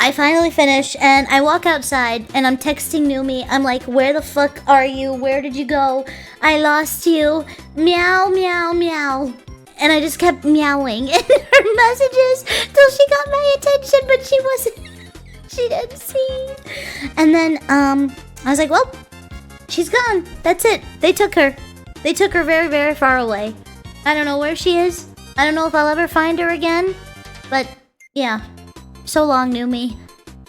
I finally finish and I walk outside and I'm texting Numi. I'm like, where the fuck are you? Where did you go? I lost you. Meow, meow, meow. And I just kept meowing in her messages till she got my attention, but she wasn't. She didn't see. And then I was like, well, she's gone. That's it. They took her. They took her very, very far away. I don't know where she is. I don't know if I'll ever find her again. But yeah. So long, Numi.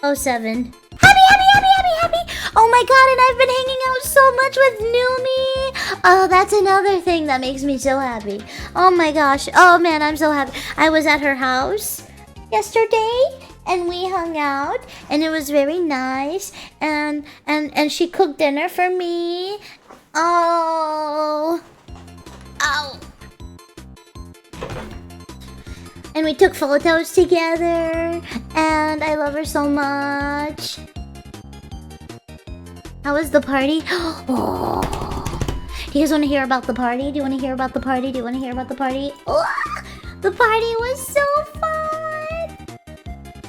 07. Happy! Oh my god, and I've been hanging out so much with Numi. Oh, that's another thing that makes me so happy. Oh my gosh. Oh man, I'm so happy. I was at her house yesterday and we hung out and it was very nice and she cooked dinner for me. Oh. And we took photos together and I love her so much. How was the party? Oh. Do you guys want to hear about the party? Do you want to hear about the party? Do you want to hear about the party? Oh, the party was so fun!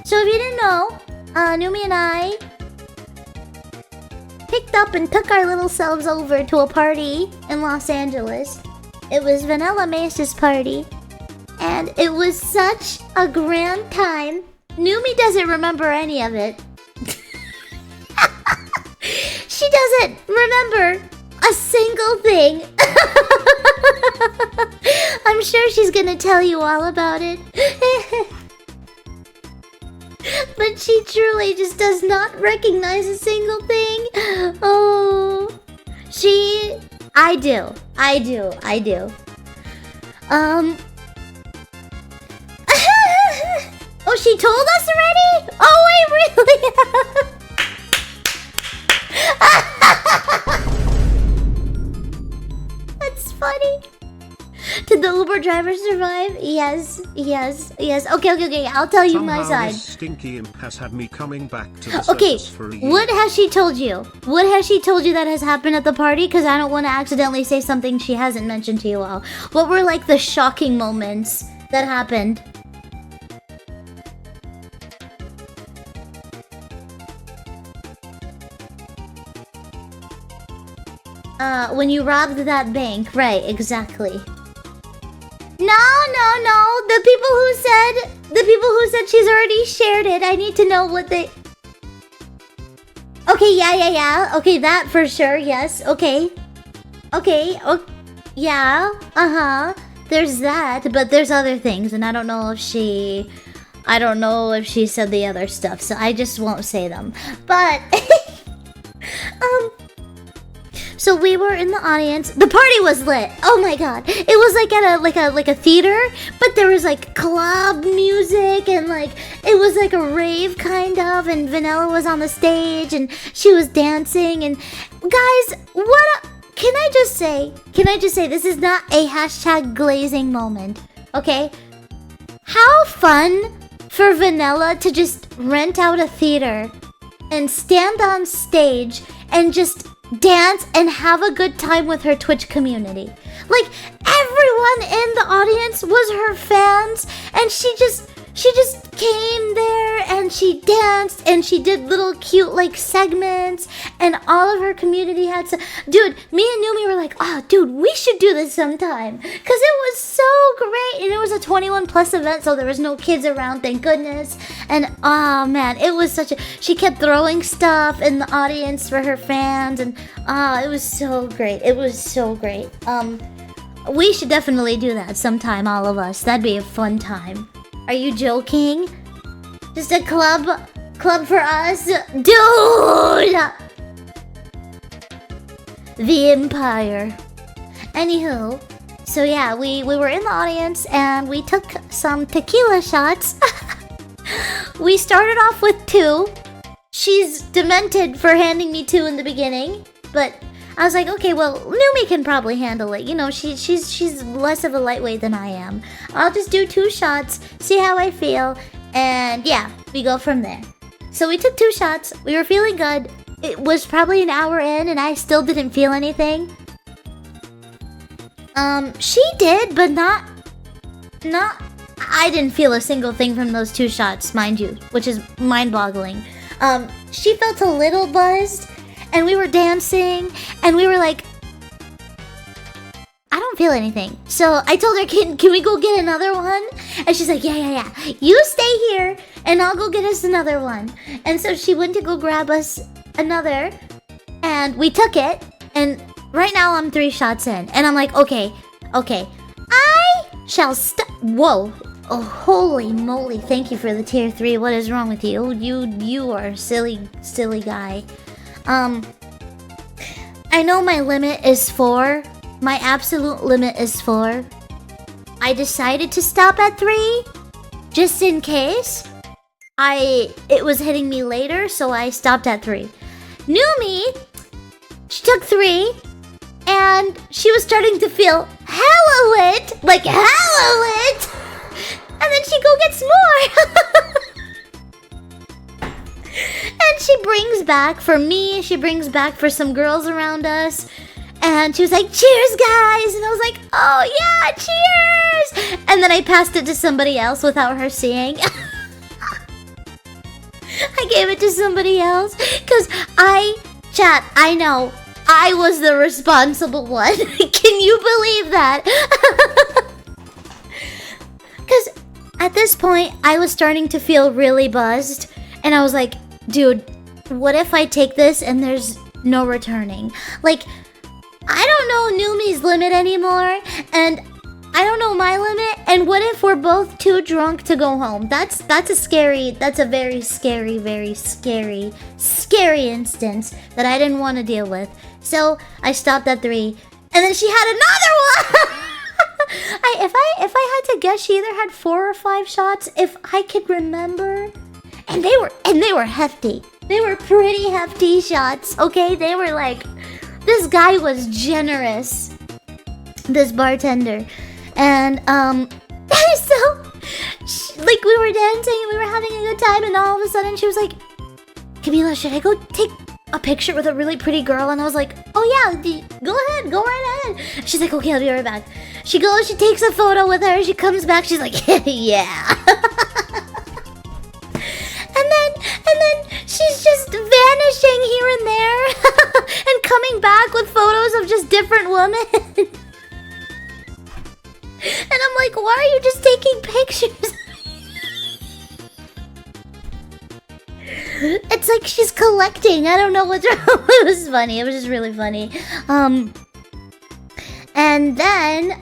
So if you didn't know, Numi and I picked up and took our little selves over to a party in Los Angeles. It was Vanilla Mace's party. And it was such a grand time. Numi doesn't remember any of it. She doesn't remember a single thing. I'm sure she's gonna tell you all about it. But she truly just does not recognize a single thing. Oh, I do. Oh, she told us already? Oh, wait, really? That's funny. Did the Uber driver survive? Yes. Okay. I'll tell you my side. This stinky imp has had me coming back to the okay, surface for a year. What has she told you? What has she told you that has happened at the party? Because I don't want to accidentally say something she hasn't mentioned to you all. What were like the shocking moments that happened? When you robbed that bank, right, exactly. No. The people who said she's already shared it. I need to know what they... Okay, yeah. Okay, that for sure, yes. Okay. Yeah, There's that, but there's other things, and I don't know if she said the other stuff, so I just won't say them. But so we were in the audience. The party was lit. Oh my god. It was like a theater, but there was like club music and like it was like a rave kind of, and Vanilla was on the stage and she was dancing. And guys, can I just say this is not a hashtag glazing moment, okay? How fun for Vanilla to just rent out a theater and stand on stage and just dance and have a good time with her Twitch community. Like, everyone in the audience was her fans, and she just came there and she danced and she did little cute like segments, and all of her community had to... Dude, me and Numi were like, oh dude, we should do this sometime, because it was so great. And it was a 21 plus event, so there was no kids around, thank goodness. And oh man, it was such a... She kept throwing stuff in the audience for her fans, and it was so great. We should definitely do that sometime, all of us. That'd be a fun time. Are you joking? Just a club for us? Dude! The Empire. Anywho, so yeah, we were in the audience and we took some tequila shots. We started off with 2. She's demented for handing me 2 in the beginning, but I was like, okay, well, Numi can probably handle it. You know, she's less of a lightweight than I am. I'll just do 2 shots, see how I feel, and yeah, we go from there. So we took 2 shots. We were feeling good. It was probably an hour in, and I still didn't feel anything. She did, but not I didn't feel a single thing from those 2 shots, mind you, which is mind-boggling. She felt a little buzzed, and we were dancing, and we were like, I don't feel anything. So I told her, can we go get another one? And she's like, yeah. You stay here, and I'll go get us another one. And so she went to go grab us another, and we took it, and right now I'm 3 shots in. And I'm like, okay. I shall stop. Whoa. Oh, holy moly. Thank you for the tier 3. What is wrong with you? You are a silly guy. I know my limit is 4. My absolute limit is 4. I decided to stop at 3, just in case. It was hitting me later, so I stopped at 3. Numi, she took 3, and she was starting to feel hella lit, like hella lit, and then she go gets more. And she brings back for me, she brings back for some girls around us. And she was like, cheers, guys! And I was like, oh, yeah, cheers! And then I passed it to somebody else without her seeing. I gave it to somebody else. Because I know, I was the responsible one. Can you believe that? Because at this point, I was starting to feel really buzzed. And I was like, dude, what if I take this and there's no returning? Like, I don't know Numi's limit anymore, and I don't know my limit, and what if we're both too drunk to go home? That's a very scary instance that I didn't want to deal with. So I stopped at 3, and then she had another one. If I had to guess, she either had 4 or 5 shots, if I could remember, and they were hefty. They were pretty hefty shots. Okay, they were like. This guy was generous, this bartender, and so, like, we were dancing and we were having a good time, and all of a sudden she was like, Camila, should I go take a picture with a really pretty girl? And I was like, oh yeah, go ahead, go right ahead. She's like, okay, I'll be right back. She goes, she takes a photo with her, she comes back, she's like, yeah. And then she's just vanishing here and there and coming back with photos of just different women. And I'm like, why are you just taking pictures? It's like she's collecting. I don't know what's wrong. It was funny. It was just really funny. And then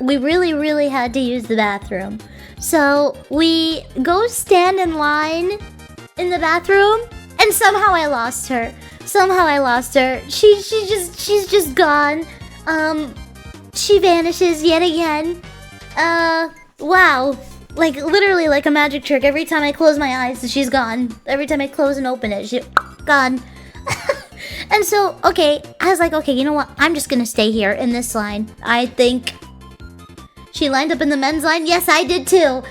we really had to use the bathroom. So we go stand in line in the bathroom, and somehow I lost her. She's just gone. She vanishes yet again. Wow. Like, literally like a magic trick. Every time I close my eyes, she's gone. Every time I close and open it, she's gone. And so, okay, I was like, okay, you know what? I'm just gonna stay here in this line. I think she lined up in the men's line. Yes, I did too.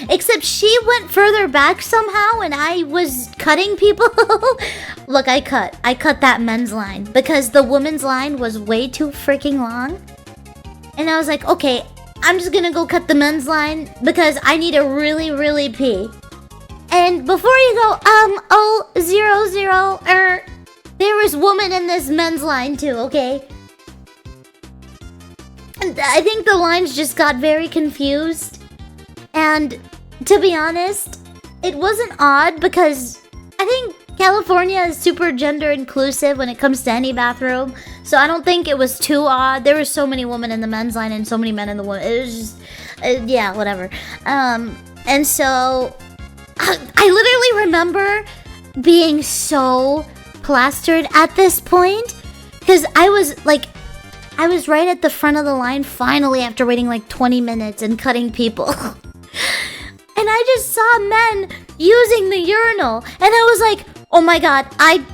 Except she went further back somehow, and I was cutting people. Look, I cut that men's line because the women's line was way too freaking long. And I was like, okay, I'm just gonna go cut the men's line because I need to really pee. And before you go, 00, there was woman in this men's line too, okay? And I think the lines just got very confused. And to be honest, it wasn't odd because I think California is super gender inclusive when it comes to any bathroom. So I don't think it was too odd. There were so many women in the men's line and so many men in the women. It was just, yeah, whatever. And so I literally remember being so plastered at this point because I was right at the front of the line finally after waiting like 20 minutes and cutting people. And I just saw men using the urinal, and I was like, oh my god,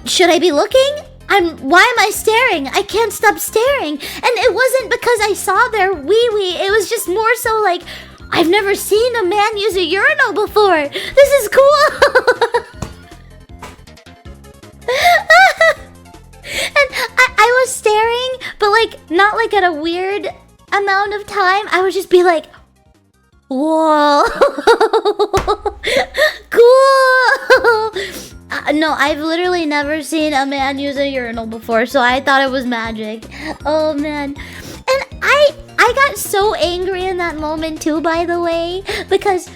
should I be looking? Why am I staring? I can't stop staring. And it wasn't because I saw their wee-wee, it was just more so like, I've never seen a man use a urinal before. This is cool. And I was staring, but like, not like at a weird amount of time. I would just be like, Whoa. Cool. No, I've literally never seen a man use a urinal before, so I thought it was magic. Oh man. And I got so angry in that moment too, by the way, because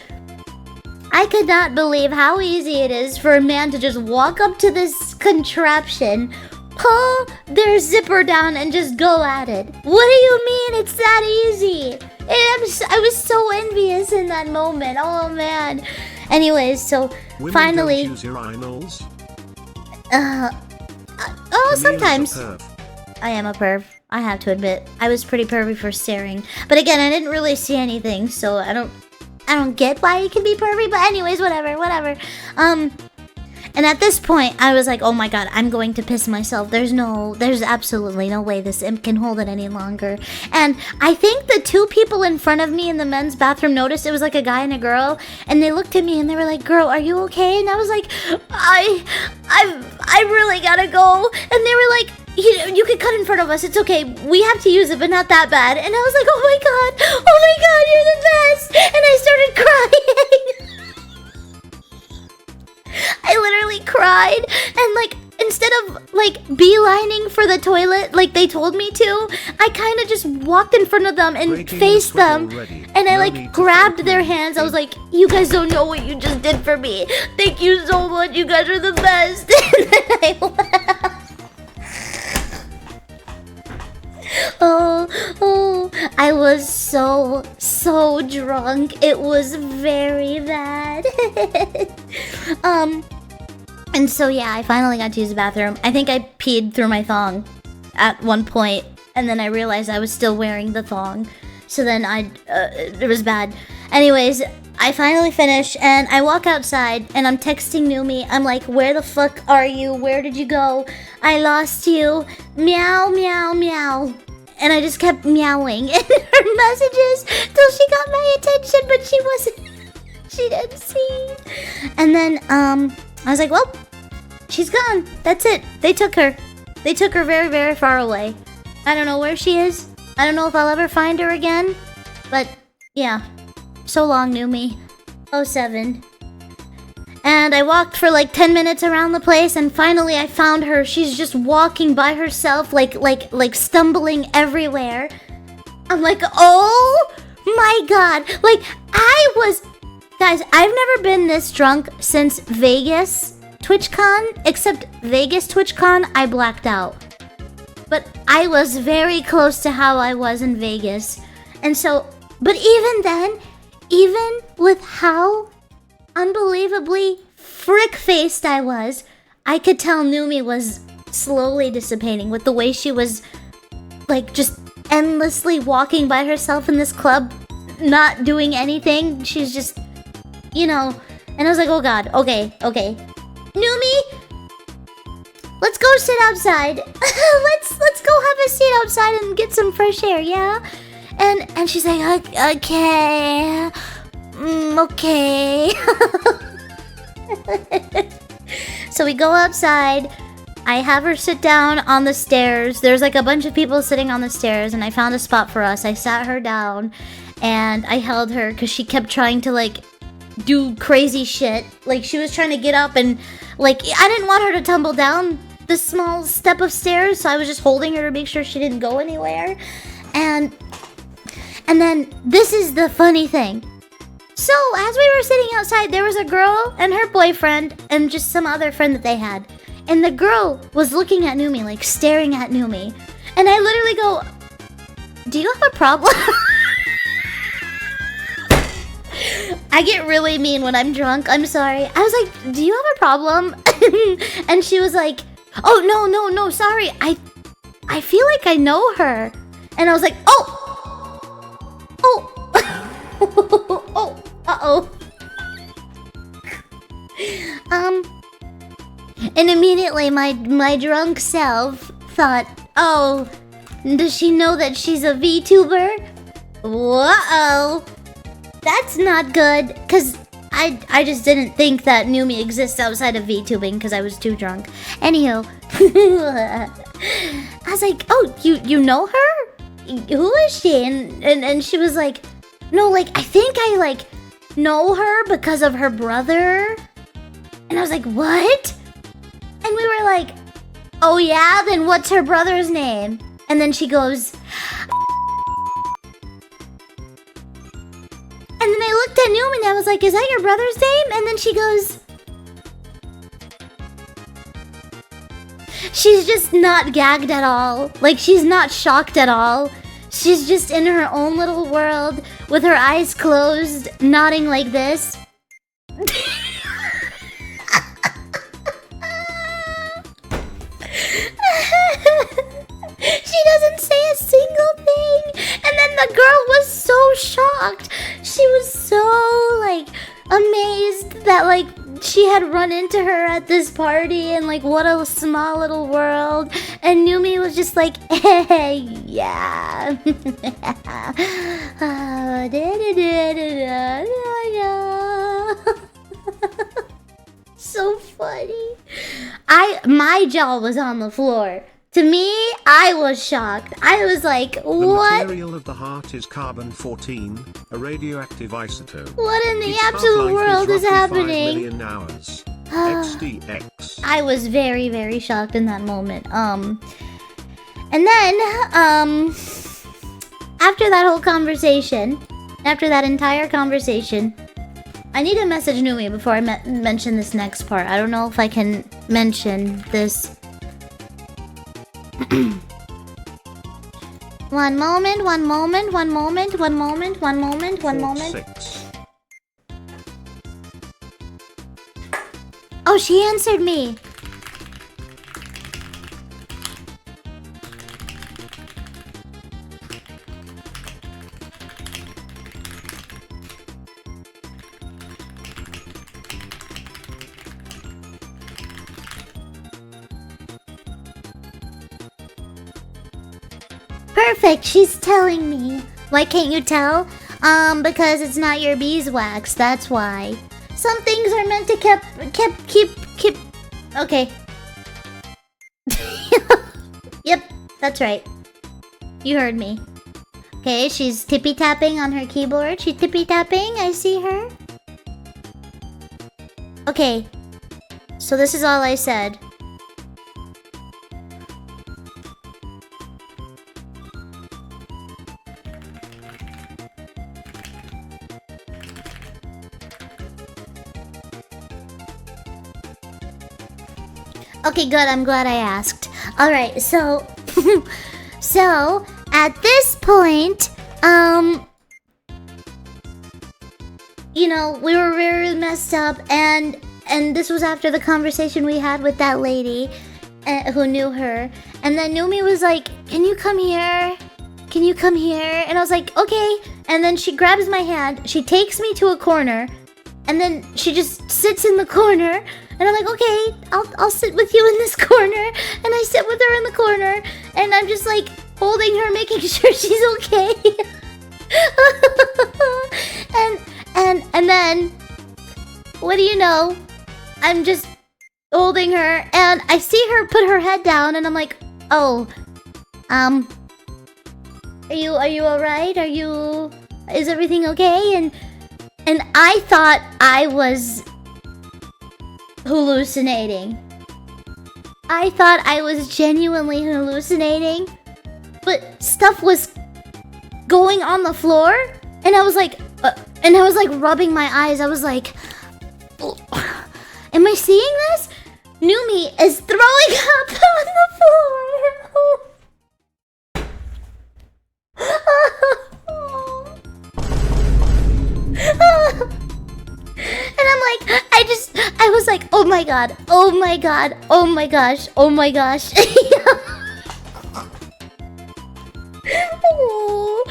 I could not believe how easy it is for a man to just walk up to this contraption, pull their zipper down, and just go at it. What do you mean it's that easy? I was so envious in that moment. Oh man. Anyways, so Women finally. Don't use urinals? Sometimes. I am a perv. I have to admit, I was pretty pervy for staring. But again, I didn't really see anything, so I don't get why it can be pervy. But anyways, whatever. And at this point, I was like, oh my god, I'm going to piss myself. There's absolutely no way this imp can hold it any longer. And I think the two people in front of me in the men's bathroom noticed it was like a guy and a girl, and they looked at me and they were like, girl, are you okay? And I was like, I really gotta go. And they were like, you could cut in front of us, it's okay. We have to use it, but not that bad. And I was like, oh my god, you're the best. And I started crying. I literally cried, and like, instead of like beelining for the toilet like they told me to, I kind of just walked in front of them and faced them, and I like grabbed their hands. I was like, you guys don't know what you just did for me. Thank you so much, you guys are the best. And then I left. Oh, I was so drunk. It was very bad. And so yeah, I finally got to use the bathroom. I think I peed through my thong at one point, and then I realized I was still wearing the thong. So then it was bad. Anyways, I finally finish, and I walk outside, and I'm texting Numi. I'm like, where the fuck are you? Where did you go? I lost you. Meow, meow, meow. And I just kept meowing in her messages till she got my attention, but she didn't see. And then, I was like, well, she's gone. That's it. They took her. They took her very, very far away. I don't know where she is. I don't know if I'll ever find her again. But, yeah. So long, Numi. 07. And I walked for like 10 minutes around the place, and finally I found her. She's just walking by herself, like stumbling everywhere. I'm like, oh my god. Like, guys, I've never been this drunk since Vegas TwitchCon, except Vegas TwitchCon, I blacked out. But I was very close to how I was in Vegas. And so, but even then, even with how unbelievably frick-faced I was, I could tell Numi was slowly dissipating with the way she was, like, just endlessly walking by herself in this club, not doing anything. She's just, you know, and I was like, oh god, okay. Numi, let's go sit outside. let's go have a seat outside and get some fresh air, yeah? And she's like, okay. Okay. So we go outside. I have her sit down on the stairs. There's like a bunch of people sitting on the stairs, and I found a spot for us. I sat her down and I held her because she kept trying to like do crazy shit. Like, she was trying to get up, and like, I didn't want her to tumble down the small step of stairs, so I was just holding her to make sure she didn't go anywhere. And then this is the funny thing. So, as we were sitting outside, there was a girl and her boyfriend and just some other friend that they had. And the girl was looking at Numi, like staring at Numi. And I literally go, do you have a problem? I get really mean when I'm drunk, I'm sorry. I was like, do you have a problem? And she was like, oh, no, sorry. I feel like I know her. And I was like, oh, uh-oh. And immediately my drunk self thought, oh, does she know that she's a VTuber? Whoa, that's not good, because I just didn't think that Numi exists outside of VTubing because I was too drunk. Anywho, I was like, oh, you know her? Who is she? And she was like, No, like, I think I, like, know her because of her brother. And I was like, what? And we were like, oh yeah? Then what's her brother's name? And then she goes... And then I looked at Numi and I was like, is that your brother's name? And then she goes... She's just not gagged at all. Like, she's not shocked at all. She's just in her own little world with her eyes closed, nodding like this. She doesn't say a single thing. And then the girl was so shocked. She was so, like, amazed that, like, she had run into her at this party and, like, what a small little world. And Numi was just like, hey, yeah. So funny. My jaw was on the floor. To me, I was shocked. I was like, what? The material of the heart is carbon-14, a radioactive isotope. What in the Its absolute half-life world is roughly 5 happening? million hours. XDX. I was very, very shocked in that moment. And then, after that whole conversation, after that entire conversation, I need to message Numi before I mention this next part. I don't know if I can mention this. One moment. Six. Oh, she answered me. Perfect, she's telling me. Why can't you tell? Because it's not your beeswax, that's why. Some things are meant to keep. Okay. Yep, that's right. You heard me. Okay, she's tippy tapping on her keyboard. She's tippy tapping, I see her. Okay. So this is all I said. Okay, good. I'm glad I asked. All right, so so at this point, you know, we were very messed up, and this was after the conversation we had with that lady who knew her, and then Numi was like, "Can you come here? Can you come here?" And I was like, "Okay." And then she grabs my hand, she takes me to a corner, and then she just sits in the corner. And I'm like, okay, I'll sit with you in this corner. And I sit with her in the corner. And I'm just like holding her, making sure she's okay. and then, what do you know? I'm just holding her. And I see her put her head down. And I'm like, oh, are you alright? Is everything okay? And I thought I was hallucinating. I thought I was genuinely hallucinating, but stuff was going on the floor, and I was like rubbing my eyes. I was like, am I seeing this? Numi is throwing up on the floor. And I'm like, I was like, oh my god, oh my god, oh my gosh, oh my gosh. Oh.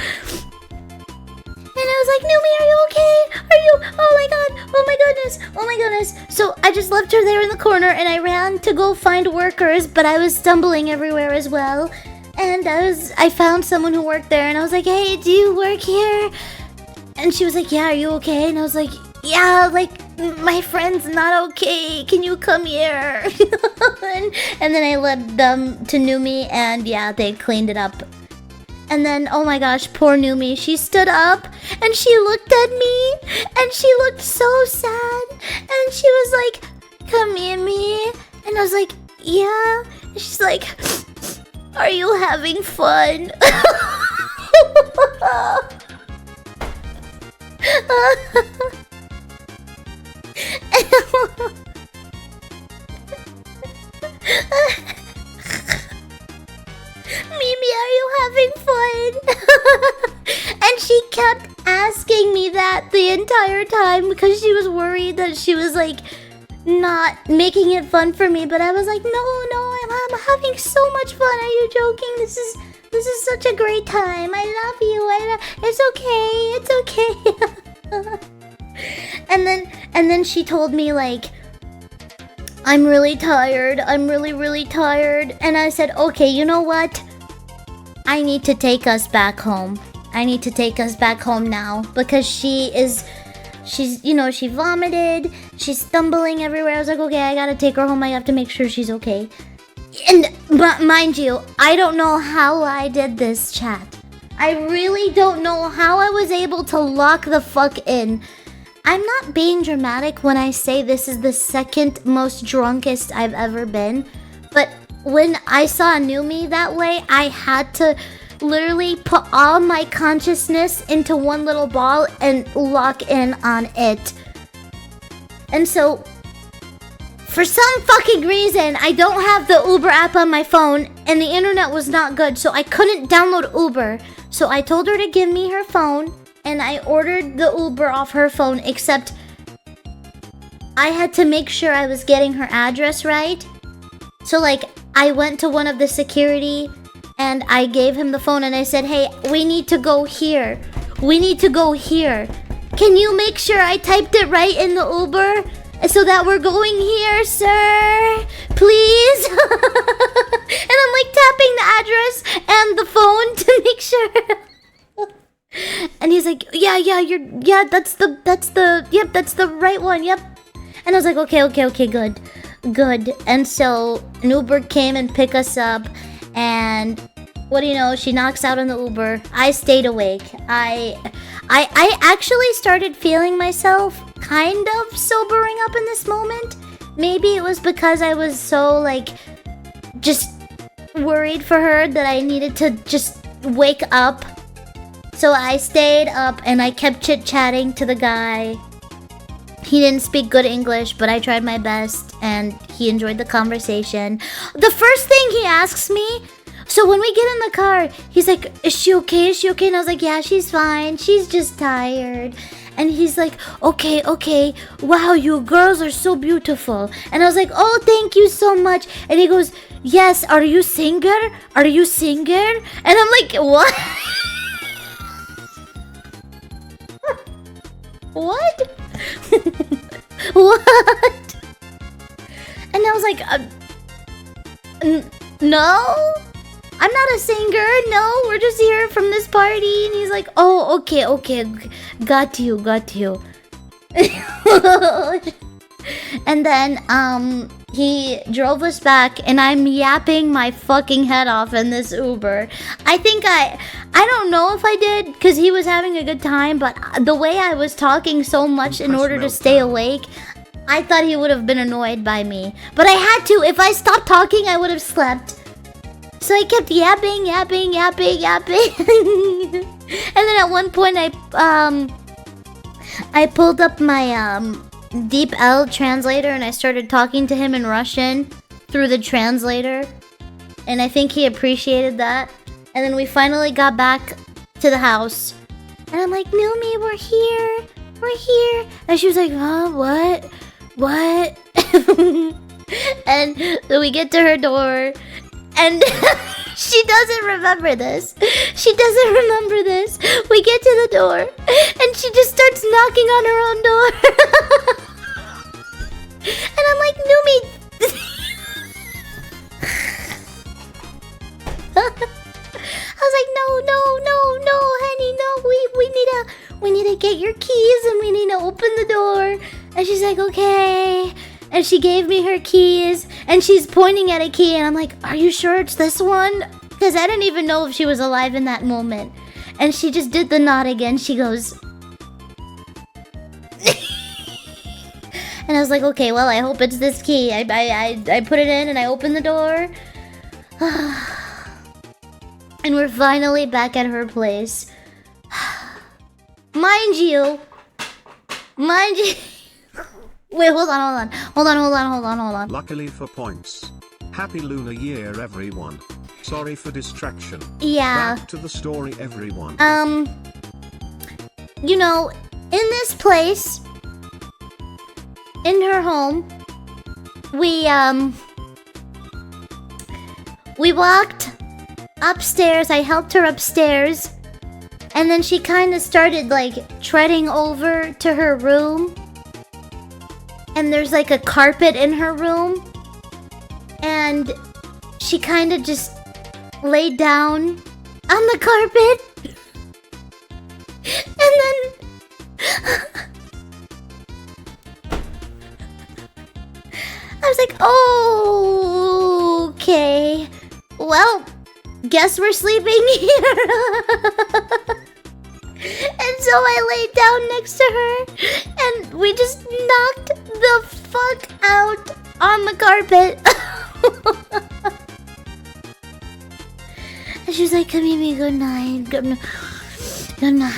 And I was like, Numi, are you okay? Are you? Oh my god, oh my goodness, oh my goodness. So I just left her there in the corner, and I ran to go find workers, but I was stumbling everywhere as well. And I found someone who worked there, and I was like, hey, do you work here? And she was like, yeah, are you okay? And I was like, yeah, like, my friend's not okay. Can you come here? and then I led them to Numi, and yeah, they cleaned it up. And then, oh my gosh, poor Numi. She stood up and she looked at me and she looked so sad. And she was like, Camimi. And I was like, yeah. And she's like, are you having fun? Mimi, are you having fun? And she kept asking me that the entire time because she was worried that she was like not making it fun for me. But I was like, no, I'm having so much fun. Are you joking? This is such a great time. I love you. It's okay. And then she told me like, I'm really tired. I'm really tired. And I said, okay, you know what? I need to take us back home. I need to take us back home now because she's, you know, she vomited. She's stumbling everywhere. I was like, okay, I gotta take her home. I have to make sure she's okay. And mind you, I don't know how I did this, chat. I really don't know how I was able to lock the fuck in. I'm not being dramatic when I say this is the second most drunkest I've ever been. But when I saw Numi that way, I had to literally put all my consciousness into one little ball and lock in on it. And so, for some fucking reason, I don't have the Uber app on my phone and the internet was not good, so I couldn't download Uber. So I told her to give me her phone and I ordered the Uber off her phone, except I had to make sure I was getting her address right. So like, I went to one of the security and I gave him the phone and I said, hey, we need to go here. We need to go here. Can you make sure I typed it right in the Uber so that we're going here, sir? Please? And I'm like tapping the address and the phone to make sure. And he's like, yeah, that's the right one, yep. And I was like, okay, good. And so an Uber came and picked us up, and what do you know, she knocks out in the Uber. I stayed awake. I actually started feeling myself kind of sobering up in this moment. Maybe it was because I was so like just worried for her that I needed to just wake up. So I stayed up and I kept chit-chatting to the guy. He didn't speak good English, but I tried my best and he enjoyed the conversation. The first thing he asks me, so when we get in the car, he's like, is she okay? Is she okay? And I was like, yeah, she's fine. She's just tired. And he's like, okay. Wow, you girls are so beautiful. And I was like, oh, thank you so much. And he goes, yes, are you singer? Are you singer? And I'm like, what? What? What? And I was like, no, I'm not a singer. No, we're just here from this party. And he's like, oh, okay, got you. And then he drove us back, and I'm yapping my fucking head off in this Uber. I think I don't know if I did because he was having a good time, but the way I was talking so much in order to stay awake, I thought he would have been annoyed by me. But I had to. If I stopped talking, I would have slept. So I kept yapping. And then at one point I pulled up my Deep L translator and I started talking to him in Russian through the translator. And I think he appreciated that. And then we finally got back to the house. And I'm like, Numi, we're here. And she was like, huh, what? And so we get to her door. And she doesn't remember this. We get to the door, and she just starts knocking on her own door. And I'm like, Numi. I was like, no, honey, no. We need to get your keys, and we need to open the door. And she's like, okay. And she gave me her keys, and she's pointing at a key, and I'm like, are you sure it's this one? Because Because I didn't even know if she was alive in that moment. And she just did the nod again. She goes... And I was like, okay, well, I hope it's this key. I put it in and I opened the door. And we're finally back at her place. Mind you... Wait, hold on. Luckily for points. Happy Lunar Year, everyone. Sorry for distraction. Yeah. Back to the story, everyone. You know, in this place, in her home, we walked upstairs. I helped her upstairs. And then she kind of started, like, treading over to her room. And there's, like, a carpet in her room. And she kind of just laid down on the carpet. And then... I was like, oh, okay. Well, guess we're sleeping here. And so I laid down next to her, and we just knocked the fuck out on the carpet. And she was like, Camimi, good night. Good night.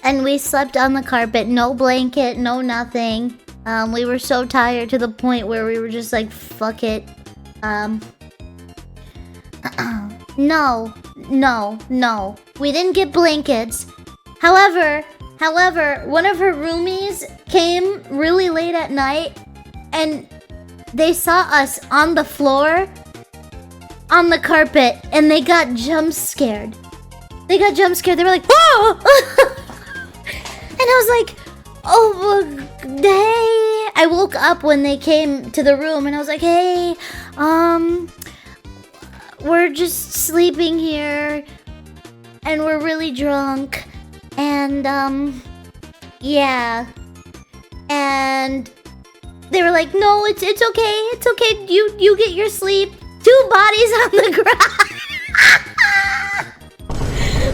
And we slept on the carpet, no blanket, no nothing. We were so tired to the point where we were just like, fuck it. No. We didn't get blankets. However, one of her roomies came really late at night and they saw us on the floor, on the carpet, and they got jump scared. They were like, whoa! And I was like, oh, hey. I woke up when they came to the room and I was like, hey, we're just sleeping here and we're really drunk and yeah. And they were like, no, it's okay, you get your sleep. 2 bodies on the ground.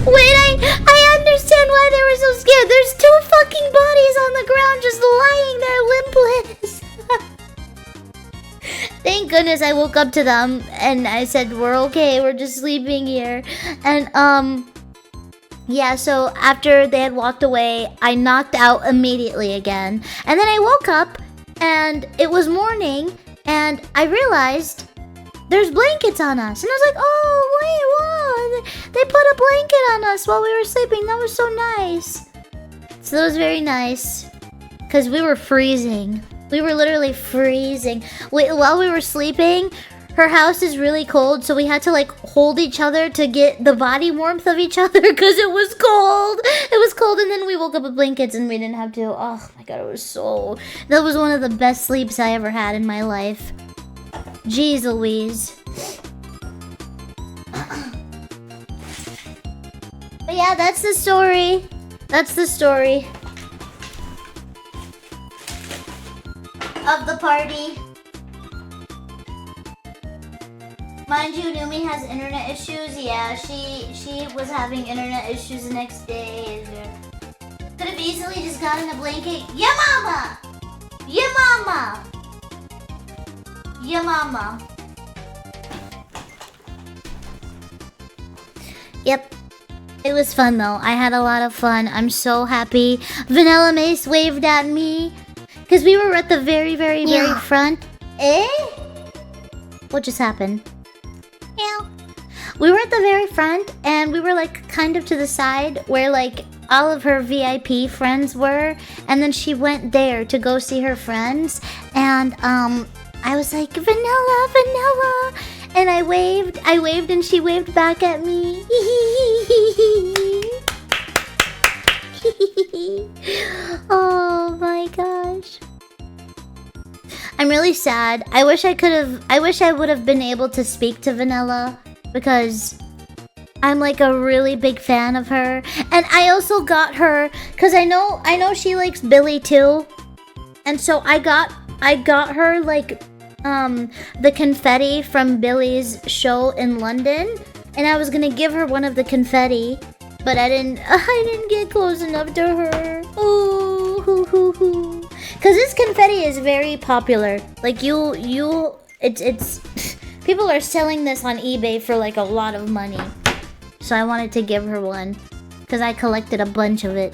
Wait, I understand why they were so scared. There's 2 fucking bodies on the ground just lying there limpless. Thank goodness I woke up to them and I said, we're okay, we're just sleeping here. And yeah, so after they had walked away, I knocked out immediately again. And then I woke up and it was morning and I realized there's blankets on us. And I was like, oh, wait, what? They put a blanket on us while we were sleeping. That was so nice. So that was very nice. Because we were freezing. We were literally freezing. While we were sleeping, her house is really cold, so we had to like hold each other to get the body warmth of each other because it was cold. It was cold, and then we woke up with blankets and we didn't have to. Oh my god, that was one of the best sleeps I ever had in my life. Jeez Louise. But yeah, that's the story. That's the story of the party. Mind you, Numi has internet issues. Yeah, she was having internet issues the next day. Could have easily just gotten a blanket. Yeah, mama! Yeah, mama! Yeah, mama. Yep. It was fun though. I had a lot of fun. I'm so happy. Vanilla Mace waved at me. Because we were at the very, very, very front. Eh? What just happened? Yeah. We were at the very front and we were like kind of to the side where like all of her VIP friends were. And then she went there to go see her friends. And I was like, Vanilla, Vanilla. And I waved and she waved back at me. Oh my gosh. I'm really sad. I wish I would have been able to speak to Vanilla because I'm like a really big fan of her. And I also got her because I know she likes Billy too. And so I got her like the confetti from Billy's show in London, and I was gonna give her one of the confetti, but I didn't get close enough to her. Oh, hoo hoo hoo. Cause this confetti is very popular. Like it's people are selling this on eBay for like a lot of money. So I wanted to give her one, cause I collected a bunch of it.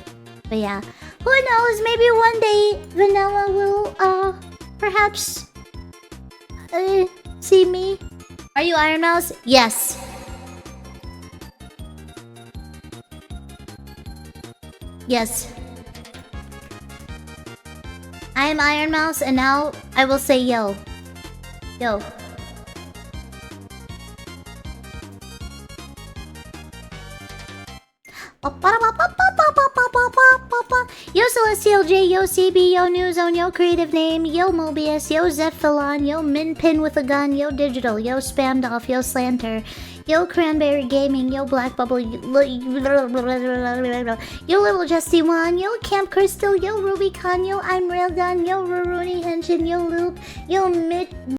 But yeah, who knows? Maybe one day Vanilla will perhaps see me. Are you Iron Mouse? Yes. Yes. I am Iron Mouse, and now I will say yo. Yo. Yo Celestial J, yo CB, yo New Zone, yo Creative Name, yo Mobius, yo Zephylon, yo Minpin with a gun, yo Digital, yo Spamdolf, yo Slanter, yo Cranberry Gaming, yo Black Bubble, yo Little Justy One, yo Camp Crystal, yo Rubicon, yo I'm Railgun, yo Ruruni Henshin, yo Loop, yo Mid